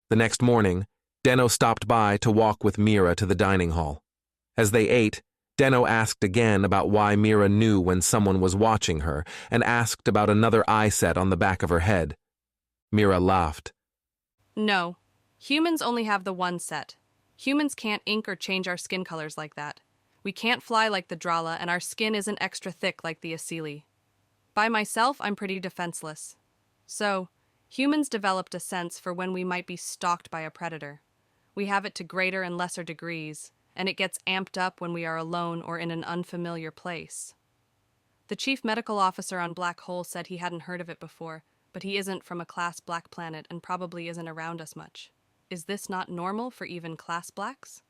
The next morning, Deno stopped by to walk with Mira to the dining hall. As they ate, Deno asked again about why Mira knew when someone was watching her and asked about another eye set on the back of her head. Mira laughed. No, humans only have the one set. Humans can't ink or change our skin colors like that. We can't fly like the Drala, and our skin isn't extra thick like the Asili. By myself, I'm pretty defenseless. So, humans developed a sense for when we might be stalked by a predator. We have it to greater and lesser degrees, and it gets amped up when we are alone or in an unfamiliar place. The chief medical officer on Black Hole said he hadn't heard of it before, but he isn't from a class black planet and probably isn't around us much. Is this not normal for even class blacks?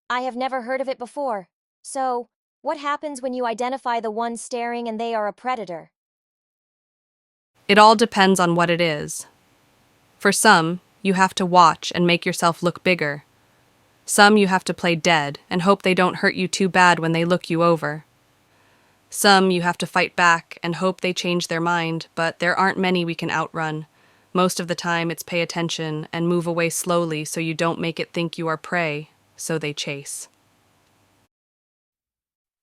I have never heard of it before. So, what happens when you identify the one staring and they are a predator? It all depends on what it is. For some, you have to watch and make yourself look bigger. Some you have to play dead and hope they don't hurt you too bad when they look you over. Some you have to fight back and hope they change their mind, but there aren't many we can outrun. Most of the time it's pay attention and move away slowly so you don't make it think you are prey, so they chase.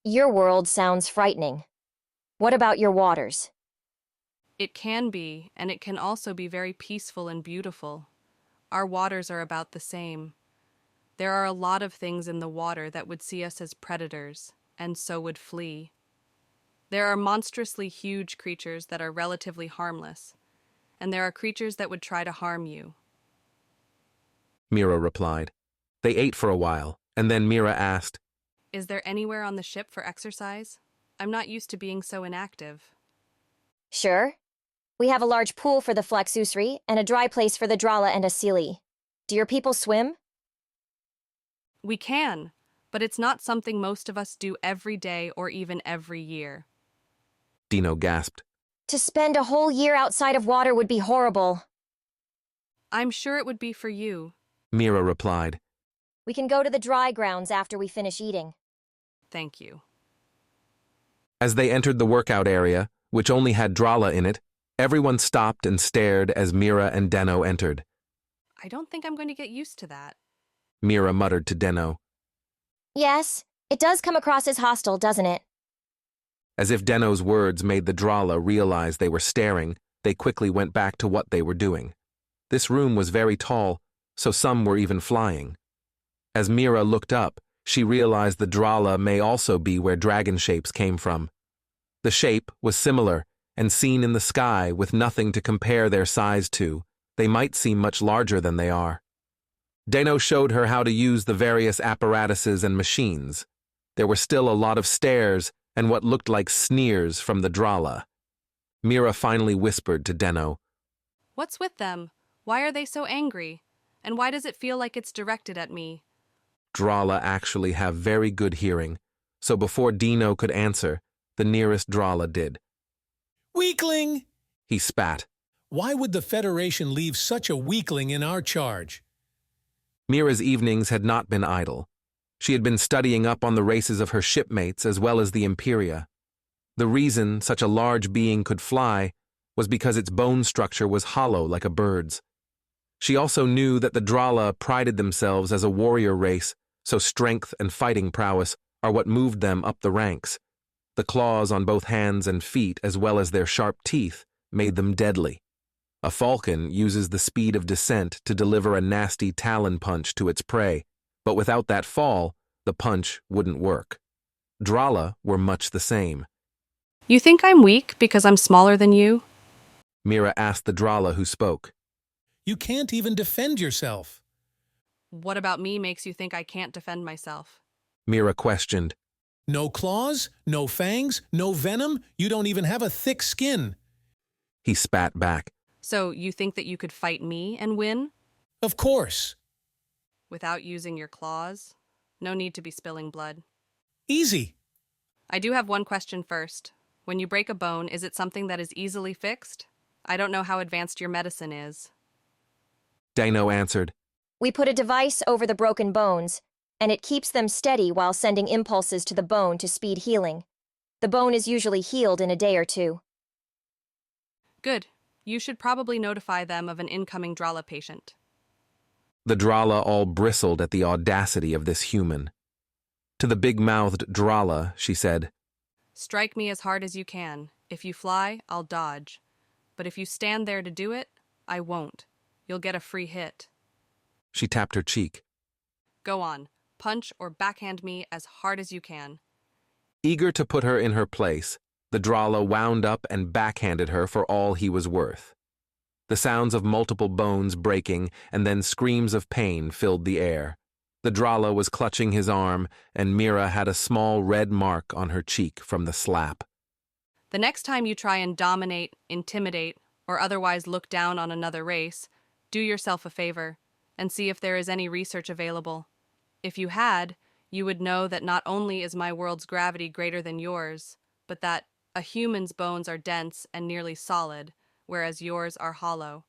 Your world sounds frightening. What about your waters? It can be, and it can also be very peaceful and beautiful. Our waters are about the same. There are a lot of things in the water that would see us as predators, and so would flee. There are monstrously huge creatures that are relatively harmless, and there are creatures that would try to harm you. Mira replied. They ate for a while, and then Mira asked, Is there anywhere on the ship for exercise? I'm not used to being so inactive. Sure. We have a large pool for the Flexusri and a dry place for the Drala and Asili. Do your people swim? We can, but it's not something most of us do every day or even every year. Deno gasped. To spend a whole year outside of water would be horrible. I'm sure it would be for you. Mira replied. We can go to the dry grounds after we finish eating. Thank you. As they entered the workout area, which only had Drala in it, everyone stopped and stared as Mira and Deno entered. I don't think I'm going to get used to that. Mira muttered to Deno. Yes, it does come across as hostile, doesn't it? As if Deno's words made the Drala realize they were staring, they quickly went back to what they were doing. This room was very tall, so some were even flying. As Mira looked up, she realized the Drala may also be where dragon shapes came from. The shape was similar, and seen in the sky with nothing to compare their size to, they might seem much larger than they are. Deno showed her how to use the various apparatuses and machines. There were still a lot of stares and what looked like sneers from the Drala. Mira finally whispered to Deno, What's with them? Why are they so angry? And why does it feel like it's directed at me? Drala actually have very good hearing, so before Deno could answer, the nearest Drala did. Weakling! He spat. Why would the Federation leave such a weakling in our charge? Mira's evenings had not been idle. She had been studying up on the races of her shipmates as well as the Imperia. The reason such a large being could fly was because its bone structure was hollow like a bird's. She also knew that the Drala prided themselves as a warrior race, so strength and fighting prowess are what moved them up the ranks. The claws on both hands and feet, as well as their sharp teeth, made them deadly. A falcon uses the speed of descent to deliver a nasty talon punch to its prey, but without that fall, the punch wouldn't work. Drala were much the same. You think I'm weak because I'm smaller than you? Mira asked the Drala who spoke. You can't even defend yourself. What about me makes you think I can't defend myself? Mira questioned. No claws, no fangs, no venom, you don't even have a thick skin. He spat back. So you think that you could fight me and win? Of course. Without using your claws? No need to be spilling blood. Easy. I do have one question first. When you break a bone, is it something that is easily fixed? I don't know how advanced your medicine is. Deno answered. We put a device over the broken bones, and it keeps them steady while sending impulses to the bone to speed healing. The bone is usually healed in a day or two. Good. You should probably notify them of an incoming Drala patient. The Drala all bristled at the audacity of this human. To the big-mouthed Drala, she said, Strike me as hard as you can. If you fly, I'll dodge. But if you stand there to do it, I won't. You'll get a free hit. She tapped her cheek. Go on. Punch or backhand me as hard as you can. Eager to put her in her place, the Drala wound up and backhanded her for all he was worth. The sounds of multiple bones breaking and then screams of pain filled the air. The Drala was clutching his arm, and Mira had a small red mark on her cheek from the slap. The next time you try and dominate, intimidate, or otherwise look down on another race, do yourself a favor and see if there is any research available. If you had, you would know that not only is my world's gravity greater than yours, but that a human's bones are dense and nearly solid, whereas yours are hollow.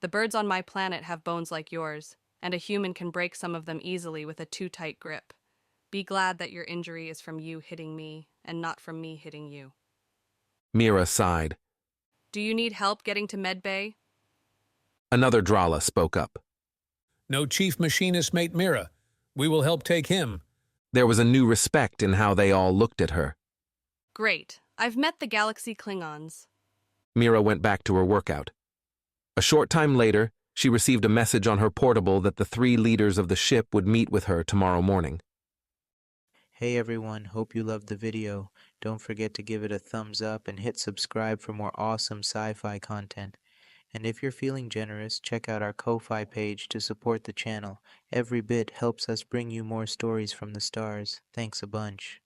The birds on my planet have bones like yours, and a human can break some of them easily with a too tight grip. Be glad that your injury is from you hitting me, and not from me hitting you. Mira sighed. Do you need help getting to medbay? Another Drala spoke up. No Chief Machinist Mate Mira. We will help take him. There was a new respect in how they all looked at her. Great. I've met the Galaxy Klingons. Mira went back to her workout. A short time later, she received a message on her portable that the 3 leaders of the ship would meet with her tomorrow morning. Hey everyone, hope you loved the video. Don't forget to give it a thumbs up and hit subscribe for more awesome sci-fi content. And if you're feeling generous, check out our Ko-Fi page to support the channel. Every bit helps us bring you more stories from the stars. Thanks a bunch.